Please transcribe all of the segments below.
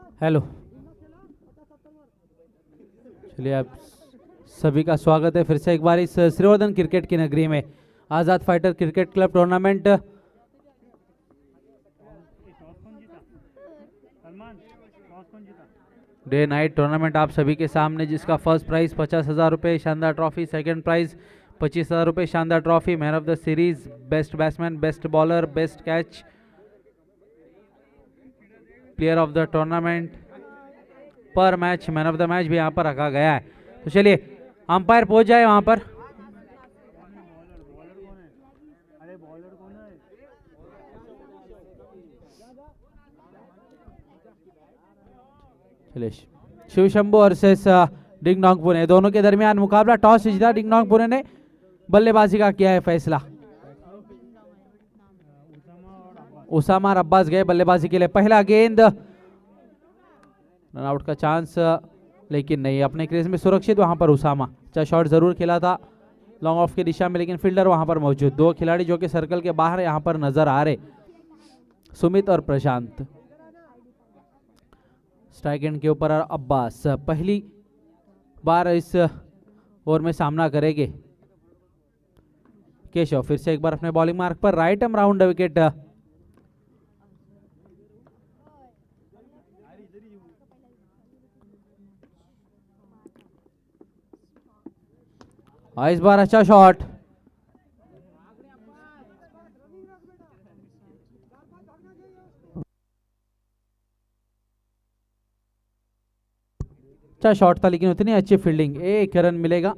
Hello, चलिए आप सभी का स्वागत है फिर से एक बार इस श्रीवर्धन क्रिकेट की नगरी में Azad fighter cricket club tournament day night tournament आप सभी के सामने, जिसका फर्स्ट प्राइज 50,000 रुपये शानदार ट्रॉफी, सेकंड प्राइज 25,000 रुपये शानदार trophy, man of the series, best batsman, best bowler, best catch, player of the tournament, पर match man of the match भी यहाँ पर रखा गया है। तो चलिए अंपायर पहुंच जाए वहां पर। चलिए Shiv Shambhu versus Ding Dong Pune, दोनों के दरमियान मुकाबला। टॉस जीता डिंग डोंग पुणे ने, बल्लेबाजी का किया है फैसला। उसामा और अब्बास गए बल्लेबाजी के लिए। पहला गेंद, रनआउट का चांस, लेकिन नहीं, अपने क्रीज में सुरक्षित वहां पर उसामा। अच्छा शॉट जरूर खेला था लॉन्ग ऑफ की दिशा में, लेकिन फील्डर वहां पर मौजूद। दो खिलाड़ी जो कि सर्कल के बाहर यहां पर नजर आ रहे, सुमित और प्रशांत। स्ट्राइक एंड के ऊपर अब्बास पहली बार इस ओवर में सामना करेंगे। केशव फिर से एक बार अपने बॉलिंग मार्क पर, राइट एम राउंड विकेट। इस बार अच्छा शॉट, अच्छा शॉट था लेकिन उतनी अच्छी फील्डिंग। एक रन मिलेगा।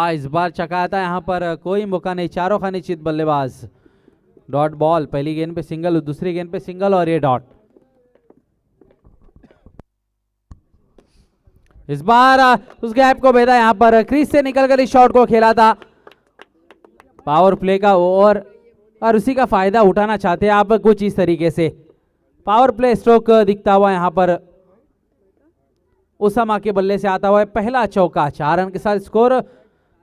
इस बार चकाया था यहां पर, कोई मौका नहीं, चारों खाने चित बल्लेबाज। डॉट बॉल, पहली गेंद पे सिंगल, दूसरी गेंद पे सिंगल और ये डॉट। इस बार उस गैप को भेदा यहां पर, क्रीज से निकलकर इस शॉट को खेला था। पावर प्ले का ओवर और उसी का फायदा उठाना चाहते हैं आप कुछ इस तरीके से। पावर प्ले स्ट्रोक दिखता हुआ यहां पर उसामा के बल्ले से आता हुआ है पहला चौका। 4 रन के साथ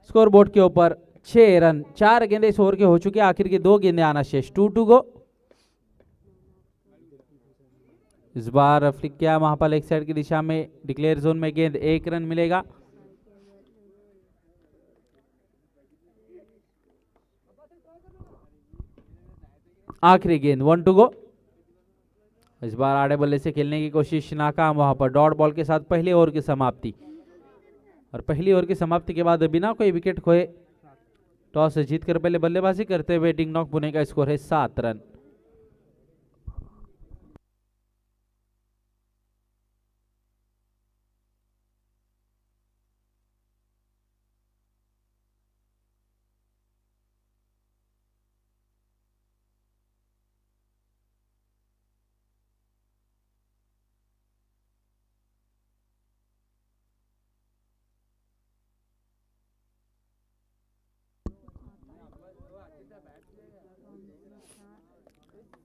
स्कोर बोर्ड के ऊपर 6 रन। 4 गेंदे इस ओवर के हो चुके, आखिर की 2 गेंदे आना शेष। 2 टू गो। इस बार फ्लिक किया वहां पर लेग साइड की दिशा में, डिक्लेयर जोन में गेंद, 1 रन मिलेगा। आखिरी गेंद 1 टू गो। इस बार आड़े बल्ले से खेलने की कोशिश नाकाम, वहां पर डॉट बॉल के साथ पहले ओवर की समाप्ति। और पहली ओवर की समाप्ति के बाद बिना कोई विकेट खोए टॉस जीतकर पहले बल्लेबाजी करते हुए डिंग डोंग पुणे का स्कोर है 7 रन।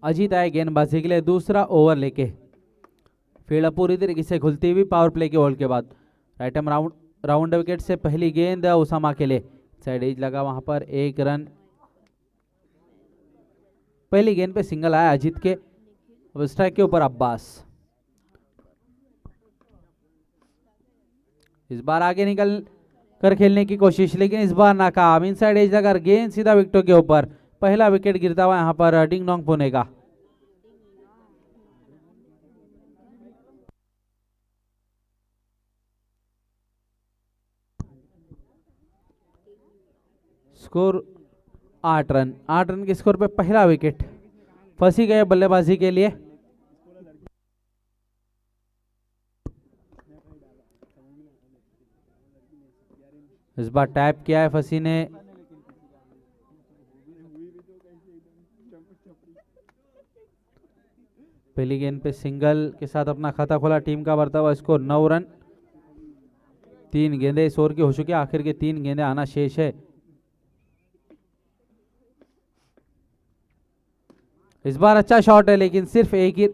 अजीत आए गेंदबाजी के लिए दूसरा ओवर लेके। फील्ड पूरी तरीके से खुलती हुई पावर प्ले के ओवर के बाद। राइट एम राउंड विकेट से पहली गेंद उसामा के लिए, साइड एज लगा वहां पर, 1 रन। पहली गेंद पे सिंगल आया अजीत के। अब स्ट्राइक के ऊपर अब्बास। इस बार आगे निकल कर खेलने की कोशिश, लेकिन इस बार नाकाम। इनसाइड एज लगाकर गेंद सीधा विकेटों के ऊपर। पहला विकेट गिरता हुआ यहां पर डिंग डोंग पुणे का। Score 8 run. 8 रन के स्कोर पे पहला विकेट। फंसी गए बल्लेबाजी के लिए। इस बार टैप किया है फंसी ने। पहली गेंद पे सिंगल के साथ अपना खाता खोला टीम का बढ़ता हुआ स्कोर 9 रन। 3 गेंदे इस ओवर की हो चुकी है, आखिर के 3 गेंदे आना शेष है। इस बार अच्छा शॉट है, लेकिन सिर्फ एक ही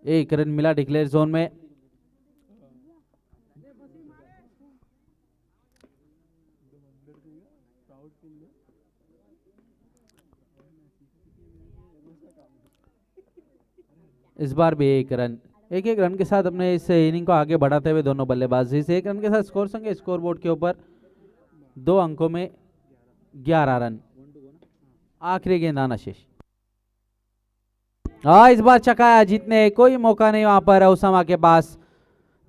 एक रन मिला डिक्लेयर जोन में। इस बार भी एक रन, एक एक रन के साथ अपने इस इनिंग को आगे बढ़ाते हुए दोनों बल्लेबाज। इस एक रन के साथ स्कोर संख्या स्कोर बोर्ड के ऊपर 2 अंकों में 11 रन। आखिरी गेंद आना शेष। इस बार चकाया, जीतने कोई मौका नहीं वहां पर उसामा के पास।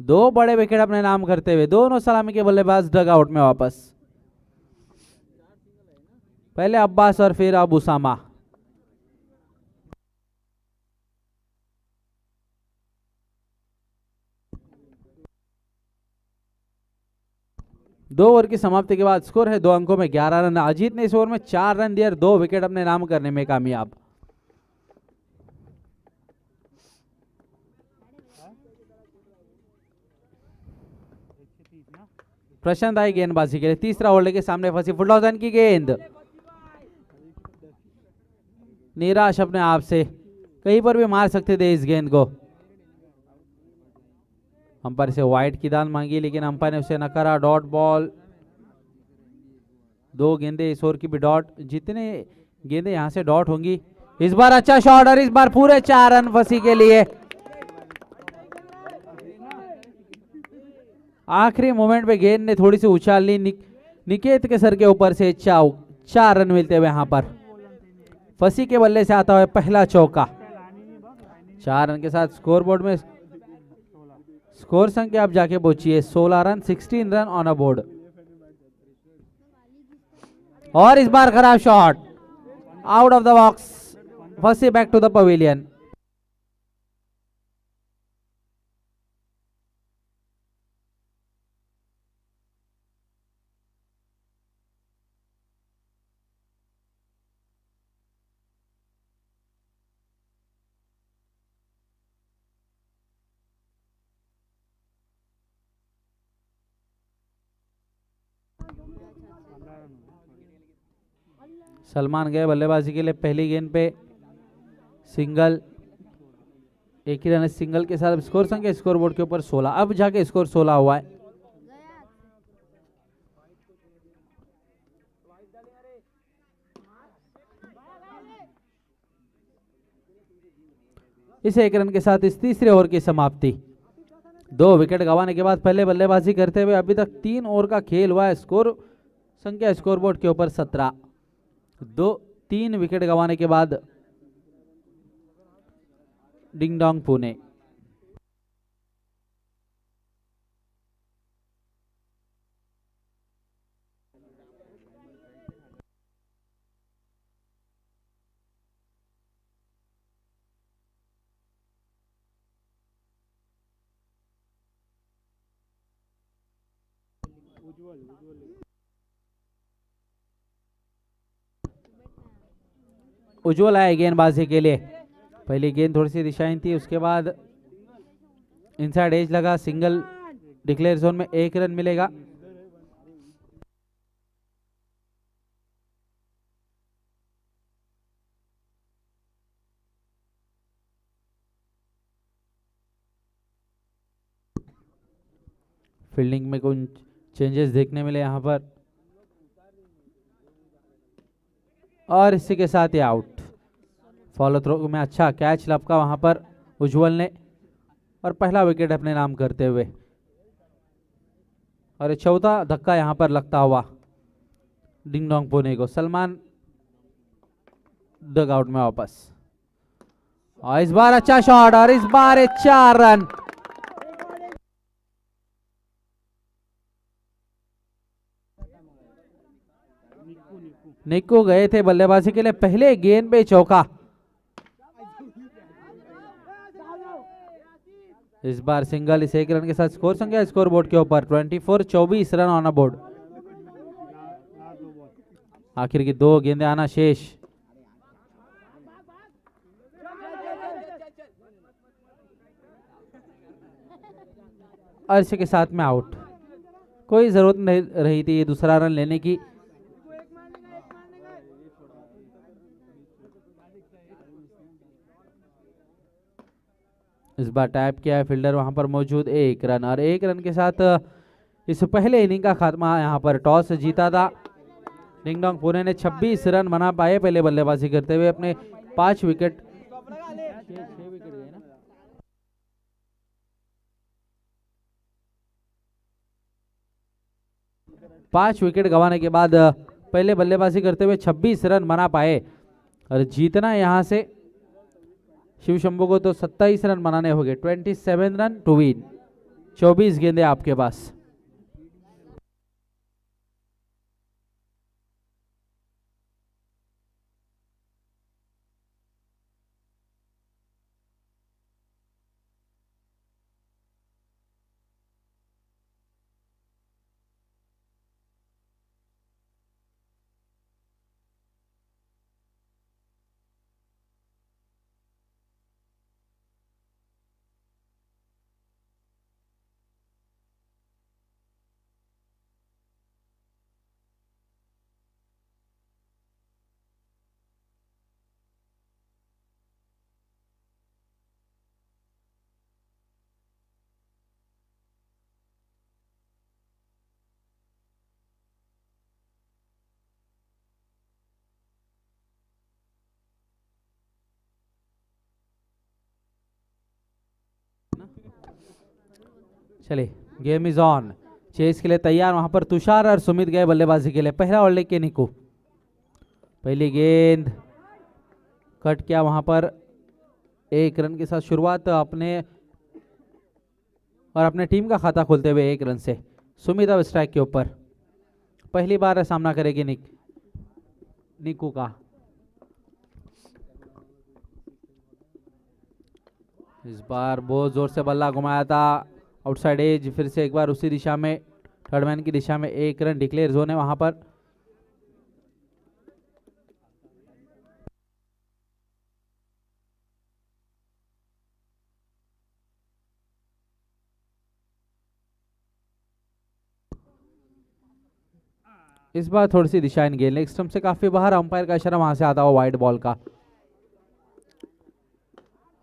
2 बड़े विकेट अपने नाम करते हुए दोनों सलामी के बल्लेबाज डग आउट में वापस। पहले अब्बास और फिर अब उसामा। दो ओवर की समाप्ति के बाद स्कोर है 2 अंकों में 11 रन। अजीत ने इस ओवर में 4 रन दिए और 2 विकेट अपने नाम करने में कामयाब। प्रशांत आई गेंदबाजी के लिए। तीसरा होल्डर के सामने फंसी फुलटॉसन की गेंद। निराश अपने आप से, कहीं पर भी मार सकते थे इस गेंद को। अंपायर से वाइड की दान मांगी लेकिन अंपायर ने उसे नकारा। Dot ball. 2 गेंदे इस ओवर की भी डॉट। जितने गेंदे यहां से डॉट होंगी। इस बार अच्छा शॉट और इस बार पूरे 4 रन फंसी के लिए। आखिरी मोमेंट पे गेंद ने थोड़ी सी उछाल ली। निकेत के सर के ऊपर से 4 रन मिलते हुए यहां पर फंसी के बल्ले से आता हुआ पहला चौका। 4 रन के साथ स्कोरबोर्ड में स्कोर संख्या आप जाके पहुंचिए 16 run, 16 run on a board. और इस बार खराब shot, out of the box, फंसी back to the pavilion. Salman गए बल्लेबाजी के लिए। पहली गेंद पे सिंगल, एक ही रन सिंगल के साथ स्कोर संख्या स्कोर बोर्ड के ऊपर 16। अब जाके स्कोर 16 हुआ है। इस 1 रन के साथ इस तीसरे ओवर की समाप्ति। 2 विकेट गंवाने के बाद पहले बल्लेबाजी करते हुए अभी तक 3 ओवर का खेल हुआ है। स्कोर संख्या स्कोरबोर्ड के ऊपर 17। 3 विकेट गंवाने के बाद डिंग डोंग पुणे। उज्जवल आए गेंदबाजी के लिए। पहली गेंद थोड़ी सी दिशाहीन थी, उसके बाद इनसाइड एज लगा। सिंगल डिक्लेयर जोन में 1 रन मिलेगा। फील्डिंग में कुछ चेंजेस देखने मिले यहां पर और इसी के साथ ही आउट। फॉलो थ्रो में अच्छा कैच लपका वहां पर उज्जवल ने और पहला विकेट अपने नाम करते हुए। और चौथा धक्का यहां पर लगता हुआ डिंग डोंग पुणे को। सलमान डग आउट में वापस। और इस बार अच्छा शॉट और इस बार 4 रन। निक्कू गए थे बल्लेबाजी के लिए। पहले गेंद पे चौका। इस बार सिंगल इस 1 रन के साथ स्कोर संख्या स्कोर बोर्ड के ऊपर 24 रन ऑन अ बोर्ड। आखिर की 2 गेंदें आना शेष। और इसी के साथ में आउट। कोई जरूरत नहीं रही थी ये दूसरा रन लेने की। इस बार टैप किया है फील्डर वहां पर मौजूद, 1 रन, और 1 रन के साथ इस पहले इनिंग का खात्मा यहाँ पर टॉस जीता था। डिंगडोंग पुणे ने 26 रन बना पाए पहले बल्लेबाजी करते हुए, अपने 5 विकेट 5 विकेट गंवाने के बाद पहले बल्लेबाजी करते हुए 26 रन बना पाए, और जीतना यहां से शिव शंभू को तो 27 रन बनाने होंगे। 27 रन टू विन, 24 गेंदे आपके पास। चलिए, गेम इज ऑन। चेस के लिए तैयार वहां पर तुषार और सुमित गए बल्लेबाजी के लिए। पहला ओवर लेके निको, पहली गेंद कट किया वहां पर, 1 रन के साथ शुरुआत अपने और अपने टीम का खाता खोलते हुए 1 रन से। सुमित अब स्ट्राइक के ऊपर, पहली बार सामना करेगी निकू का। इस बार बहुत जोर से बल्ला घुमाया था, आउटसाइड एज, फिर से एक बार उसी दिशा में, थर्ड मैन की दिशा में 1 रन डिक्लेयर जोन है वहां पर। इस बार थोड़ी सी दिशा इन गेंद लेग स्टंप से काफी बाहर, अंपायर का इशारा वहां से आता हुआ वाइड बॉल का।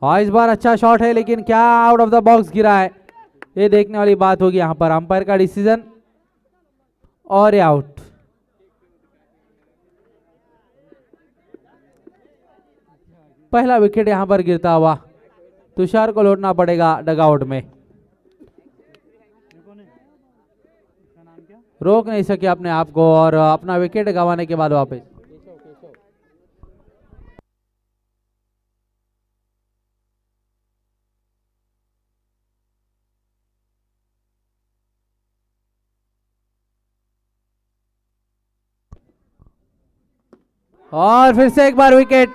इस बार अच्छा शॉट है, लेकिन क्या आउट ऑफ द बॉक्स गिरा है, ये देखने वाली बात होगी यहां पर। अंपायर का डिसीजन और आउट। पहला विकेट यहां पर गिरता हुआ, तुषार को लौटना पड़ेगा डगआउट में। रोक नहीं सके अपने आप को, और अपना विकेट गंवाने के बाद वापस। और फिर से एक बार wicket,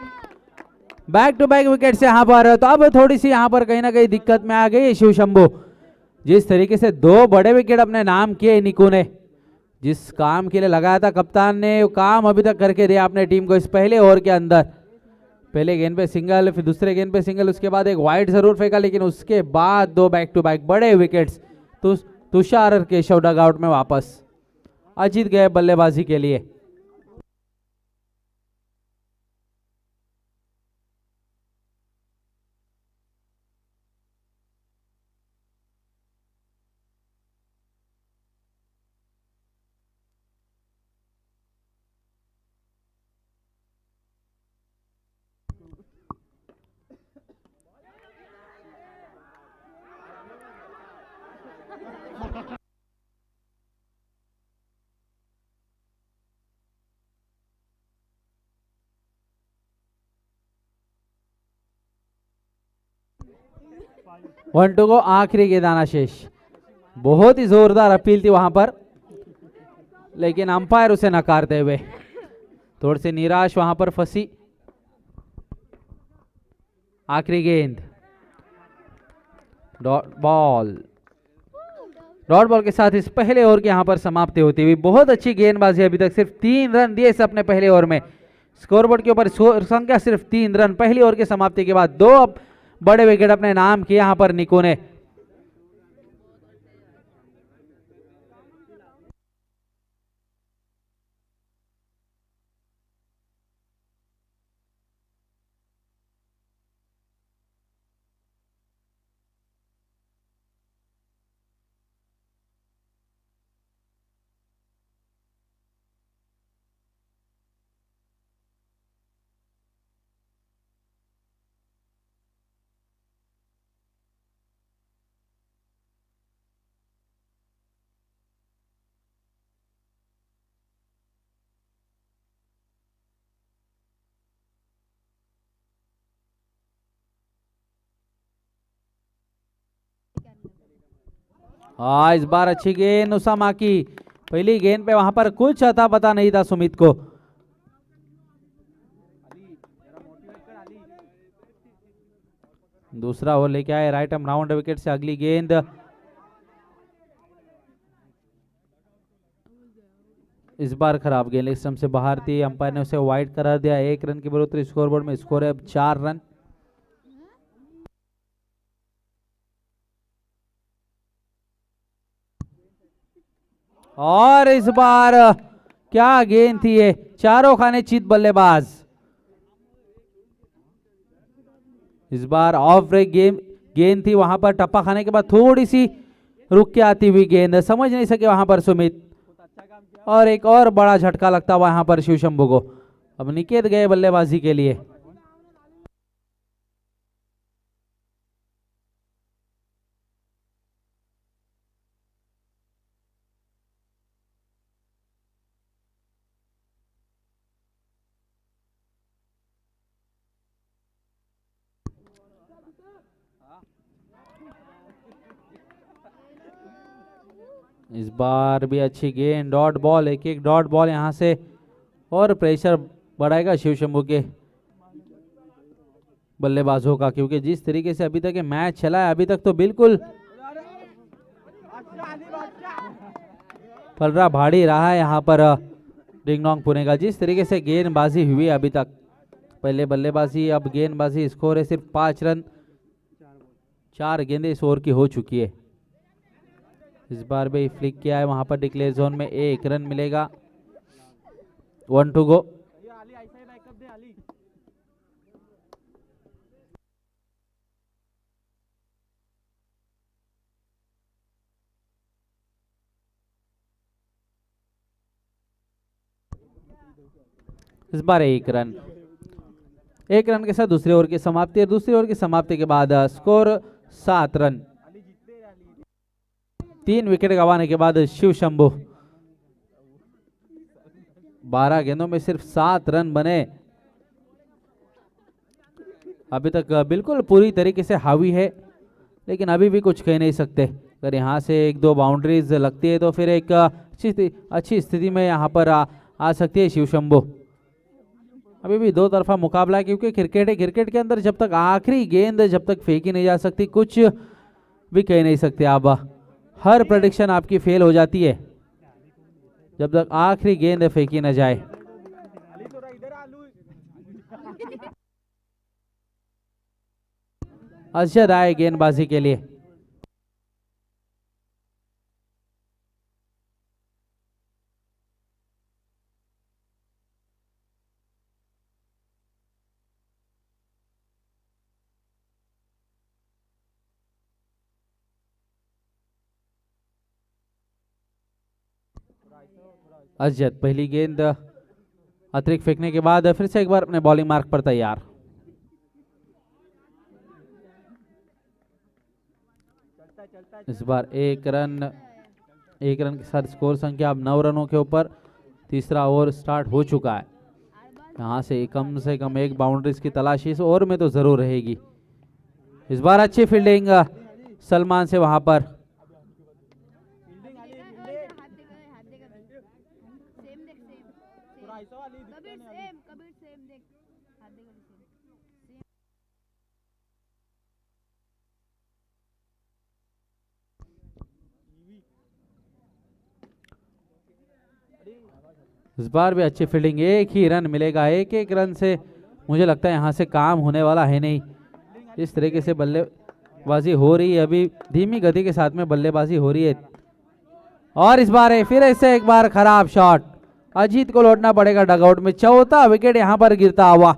back to back wicket से यहां पर। तो अब थोड़ी सी यहां पर कहीं ना कहीं दिक्कत में आ गई शिव शंभू। जिस तरीके से 2 बड़े विकेट अपने नाम किए निकू ने, जिस काम के लिए लगाया था कप्तान ने, वो काम अभी तक करके दिया अपने टीम को इस पहले ओवर के अंदर। पहले गेंद पे सिंगल, फिर दूसरे गेंद पे सिंगल, उसके बाद एक वाइड जरूर फेंका, लेकिन उसके बाद 2 बैक टू बैक बड़े विकेट्स। तुषार और केशव डगआउट में वापस, अजीत गए बल्लेबाजी के लिए। वन टू को आखिरी गेंदाना शेष। बहुत ही जोरदार अपील थी वहां पर, लेकिन अंपायर उसे नकारते हुए थोड़ी सी निराश वहां पर फंसी। आखिरी गेंद, डॉट बॉल। डॉट बॉल के साथ इस पहले ओवर की यहां पर समाप्ति होती हुई। बहुत अच्छी गेंदबाजी, अभी तक सिर्फ 3 रन दिए इस अपने पहले ओवर में। स्कोरबोर्ड के ऊपर संख्या सिर्फ 3 रन। पहली ओवर की समाप्ति के बाद 2 बड़े विकेट अपने नाम किए यहां पर निको ने। इस बार अच्छी गेंद उसामा की। पहली गेंद पे वहां पर कुछ अता पता नहीं था सुमित को। दूसरा ओवर लेके आए राइट आर्म राउंड विकेट से। अगली गेंद इस बार खराब गेंद लेग स्टंप से बाहर थी, अंपायर ने उसे वाइड करार दिया। 1 रन की बढ़ोतरी स्कोरबोर्ड में। स्कोर है अब 4 रन। और इस बार क्या गेंद थी ये, चारों खाने चित बल्लेबाज। इस बार ऑफ ब्रेक गेंद थी, वहां पर टप्पा खाने के बाद थोड़ी सी रुक के आती हुई गेंद, समझ नहीं सके वहां पर सुमित। और एक और बड़ा झटका लगता वहां पर शिव शंभू को। अब निकेत गए बल्लेबाजी के लिए। इस बार भी अच्छी गेंद, डॉट बॉल, एक एक डॉट बॉल यहां से, और प्रेशर बढ़ाएगा शिव शंभू के बल्लेबाजों का, क्योंकि जिस तरीके से अभी तक ये मैच चला है, अभी तक तो बिल्कुल पलरा भारी रहा है यहाँ पर डिंगडोंग पुणे का। जिस तरीके से गेंदबाजी हुई अभी तक, पहले बल्लेबाजी अब गेंदबाजी। स्कोर है सिर्फ 5 रन। 4 गेंदें इस ओवर की हो चुकी है। इस बार भी फ्लिक किया है वहां पर डिक्लेयर जोन में, 1 रन मिलेगा। 1 टू गो। इस बार 1 रन। 1 रन के साथ दूसरे ओवर की समाप्ति है। दूसरे ओवर की समाप्ति के बाद स्कोर 7 रन। 3 विकेट गंवाने के बाद शिव शंभू 12 गेंदों में सिर्फ 7 रन बने। अभी तक बिल्कुल पूरी तरीके से हावी है, लेकिन अभी भी कुछ कह नहीं सकते। अगर यहाँ से 1-2 बाउंड्रीज लगती है तो फिर एक अच्छी स्थिति में यहाँ पर आ सकती है शिव शंभू। अभी भी 2 तरफा मुकाबला है, क्योंकि क्रिकेट है। क्रिकेट के अंदर जब तक आखिरी गेंद जब तक फेंकी नहीं जा सकती, कुछ भी कह नहीं सकते आप। हर प्रेडिक्शन आपकी फेल हो जाती है जब तक आखिरी गेंद फेंकी न जाए। अरशद आए गेंदबाजी के लिए। अजद पहली गेंद अतिरिक्त फेंकने के बाद फिर से एक बार अपने बॉलिंग मार्क पर तैयार। इस बार 1 रन। 1 रन के साथ स्कोर संख्या अब 9 रनों के ऊपर। तीसरा ओवर स्टार्ट हो चुका है। यहाँ से कम 1 बाउंड्रीज की तलाश इस ओवर में तो जरूर रहेगी। इस बार अच्छी फील्डिंग सलमान से वहां पर। इस बार भी अच्छी फील्डिंग, 1 ही रन मिलेगा। 1 रन से मुझे लगता है यहाँ से काम होने वाला है नहीं। इस तरीके से बल्लेबाजी हो रही है, अभी धीमी गति के साथ में बल्लेबाजी हो रही है। और इस बार फिर ऐसे एक बार खराब शॉट। अजीत को लौटना पड़ेगा डगआउट में। चौथा विकेट यहाँ पर गिरता हुआ।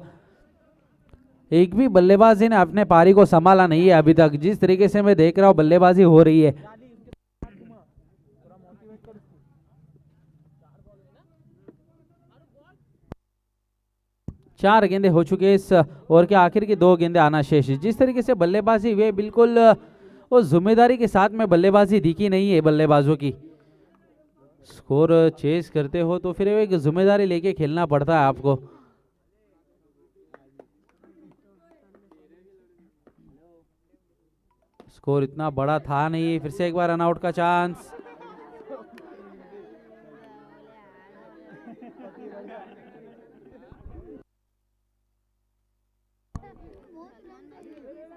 एक भी बल्लेबाजी ने अपने पारी को संभाला नहीं है अभी तक। जिस तरीके से मैं देख रहा हूँ बल्लेबाजी हो रही है, 4 गेंदें हो चुके इस ओवर के। आखिर की 2 गेंदें आना शेष। जिस तरीके से बल्लेबाजी हुई, बिल्कुल वो जिम्मेदारी के साथ में बल्लेबाजी दिखी नहीं है बल्लेबाजों की। स्कोर चेस करते हो तो फिर एक जिम्मेदारी लेके खेलना पड़ता है आपको। स्कोर इतना बड़ा था नहीं। फिर से एक बार रनआउट का चांस।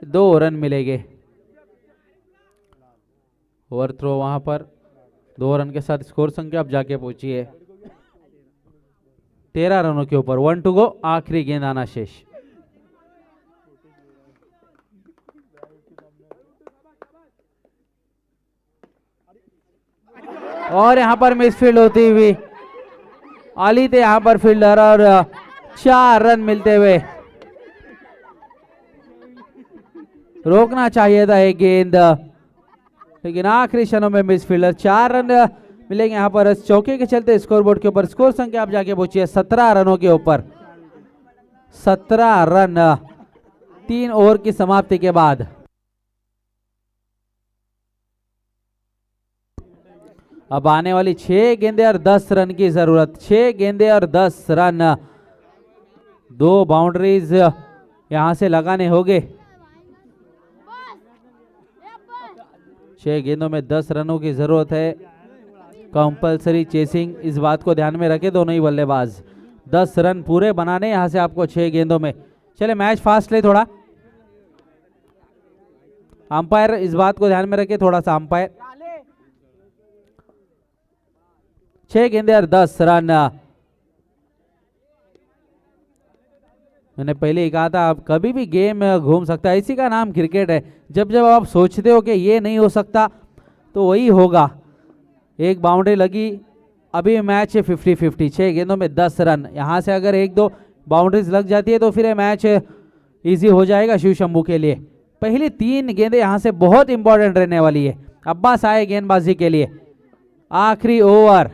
दो रन मिलेंगे। ओवर थ्रो वहां पर 2 रन के साथ स्कोर संख्या अब जाके पहुंची है 13 रनों के ऊपर। 1 टू गो, आखिरी गेंद आना शेष। और यहां पर मिसफील्ड होती हुई अली थे यहां पर फील्डर, और 4 रन मिलते हुए। रोकना चाहिए था एक गेंद, लेकिन आखिरी क्षणों में मिसफील्डर। 4 रन मिलेंगे यहां पर चौके के चलते स्कोरबोर्ड के ऊपर। स्कोर संख्या अब जाके पहुंची है 17 रनों के ऊपर। 17 रन 3 ओवर की समाप्ति के बाद। अब आने वाली 6 गेंदें और 10 रन की जरूरत। 6 गेंदें और 10 रन। 2 बाउंड्रीज यहां से लगाने होंगे। 6 गेंदों में 10 रनों की जरूरत है। कंपलसरी चेसिंग, इस बात को ध्यान में रखे दोनों ही बल्लेबाज। 10 रन पूरे बनाने यहां से आपको 6 गेंदों में। चले मैच फास्ट ले थोड़ा। अंपायर इस बात को ध्यान में रखे थोड़ा सा। अंपायर 6 गेंदे और 10 रन। मैंने पहले ही कहा था आप कभी भी गेम घूम सकता है, इसी का नाम क्रिकेट है। जब जब आप सोचते हो कि ये नहीं हो सकता तो वही होगा। एक बाउंड्री लगी, अभी मैच 50-50। 6 गेंदों में 10 रन। यहां से अगर 1-2 बाउंड्रीज लग जाती है तो फिर मैच इजी हो जाएगा शिव शंभू के लिए। पहली 3 गेंदें यहां से बहुत इंपॉर्टेंट रहने वाली है। अब्बास आए गेंदबाजी के लिए। आखिरी ओवर,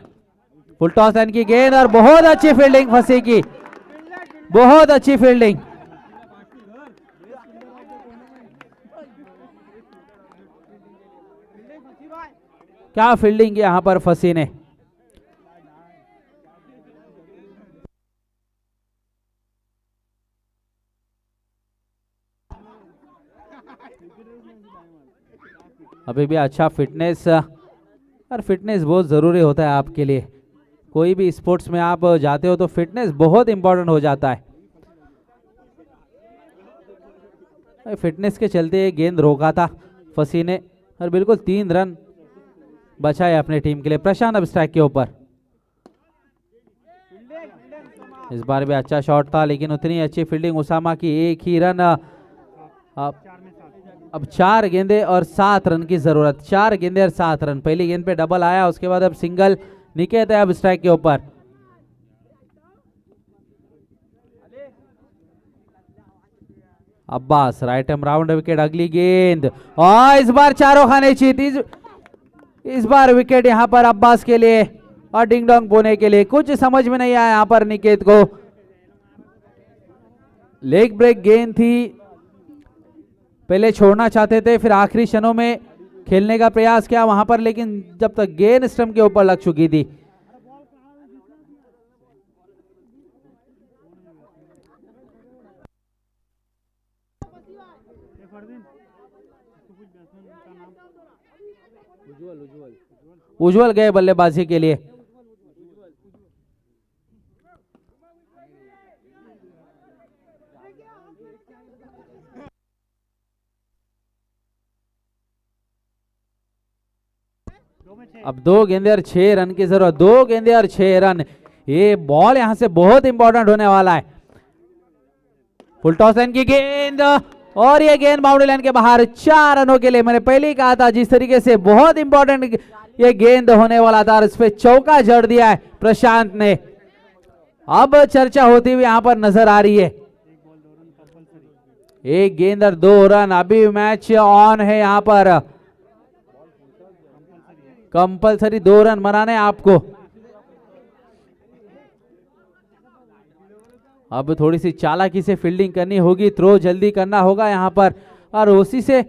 फुल टॉस लाइन की गेंद और बहुत अच्छी फील्डिंग फंसी की, बहुत अच्छी फील्डिंग। क्या फील्डिंग यहां पर फंसी ने। अभी भी अच्छा फिटनेस, और फिटनेस बहुत जरूरी होता है आपके लिए। कोई भी स्पोर्ट्स में आप जाते हो तो फिटनेस बहुत इंपॉर्टेंट हो जाता है। फिटनेस के चलते गेंद रोका था फसी ने, और बिल्कुल 3 रन बचाए अपने टीम के लिए। प्रशांत अब स्ट्राइक के ऊपर। इस बार भी अच्छा शॉट था, लेकिन उतनी अच्छी फील्डिंग उसामा की। 1 ही रन। अब 4 गेंदे और 7 रन की जरूरत। 4 गेंदे और 7 रन। पहली गेंद पे डबल आया, उसके बाद अब सिंगल। निकेत है अब स्ट्राइक के ऊपर। Abbas right arm round wicket. अगली गेंद, और इस बार चारों खाने चाहिए। इस बार विकेट यहां पर अब्बास के लिए और डिंग डोंग बोने के लिए। कुछ समझ में नहीं आया यहां पर निकेत को। लेग ब्रेक गेंद थी, पहले छोड़ना चाहते थे, फिर आखिरी क्षणों में खेलने का प्रयास किया वहां पर, लेकिन जब तक गेंद स्टंप के ऊपर लग चुकी थी। उज्जवल गए बल्लेबाजी के लिए। अब 2 गेंदे और 6 रन की जरूरत। 2 गेंदे और 6 रन। ये बॉल यहां से बहुत इंपॉर्टेंट होने वाला है। फुल टॉस लाइन की गेंद, और ये गेंद बाउंड्री लाइन के बाहर। 4 रनों के लिए। मैंने पहले ही कहा था जिस तरीके से बहुत इंपॉर्टेंट ये गेंद होने वाला था, इस पे चौका जड़ दिया है प्रशांत ने। अब चर्चा होती हुई यहां पर नजर आ रही है। 1 गेंद और 2 रन। अभी मैच ऑन है यहां पर। कंपलसरी 2 रन बनाने आपको। अब थोड़ी सी चालाकी से फील्डिंग करनी होगी, थ्रो जल्दी करना होगा यहां पर, और उसी से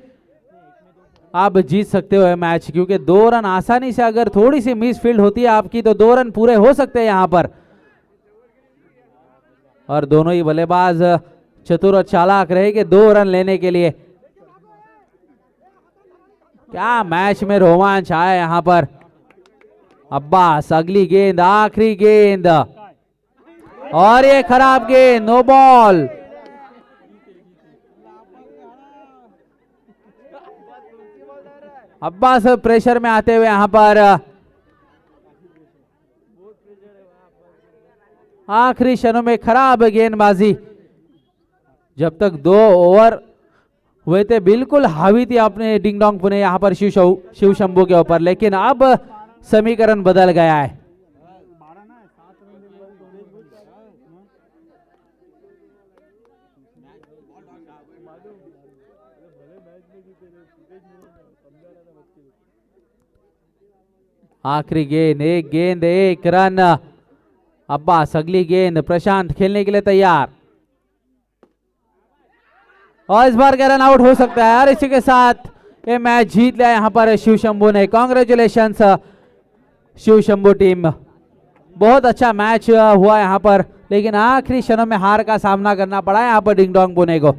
आप जीत सकते हो मैच। क्योंकि 2 रन आसानी से, अगर थोड़ी सी मिस फील्ड होती है आपकी तो 2 रन पूरे हो सकते हैं यहां पर। और दोनों ही बल्लेबाज चतुर और चालाक रहेंगे 2 रन लेने के लिए। क्या मैच में रोमांच आया यहाँ पर। अब्बास अगली गेंद, आखिरी गेंद, और ये खराब गेंद, नो बॉल। अब्बास प्रेशर में आते हुए यहाँ पर आखिरी क्षणों में खराब गेंदबाजी। जब तक 2 ओवर हुए थे बिल्कुल हावी थी अपने डिंग डोंग पुणे यहाँ पर शिव शंभू के ऊपर, लेकिन अब समीकरण बदल गया है। आखिरी गेंद, एक गेंद एक रन। अब्बास अगली गेंद, प्रशांत खेलने के लिए तैयार, और इस बार का रन आउट हो सकता है। और इसी के साथ ये मैच जीत लिया यहाँ पर शिव शंभू ने। कांग्रेचुलेशंस शिव शंभू टीम, बहुत अच्छा मैच हुआ यहाँ पर, लेकिन आखिरी क्षणों में हार का सामना करना पड़ा यहाँ पर डिंग डोंग पुणे को।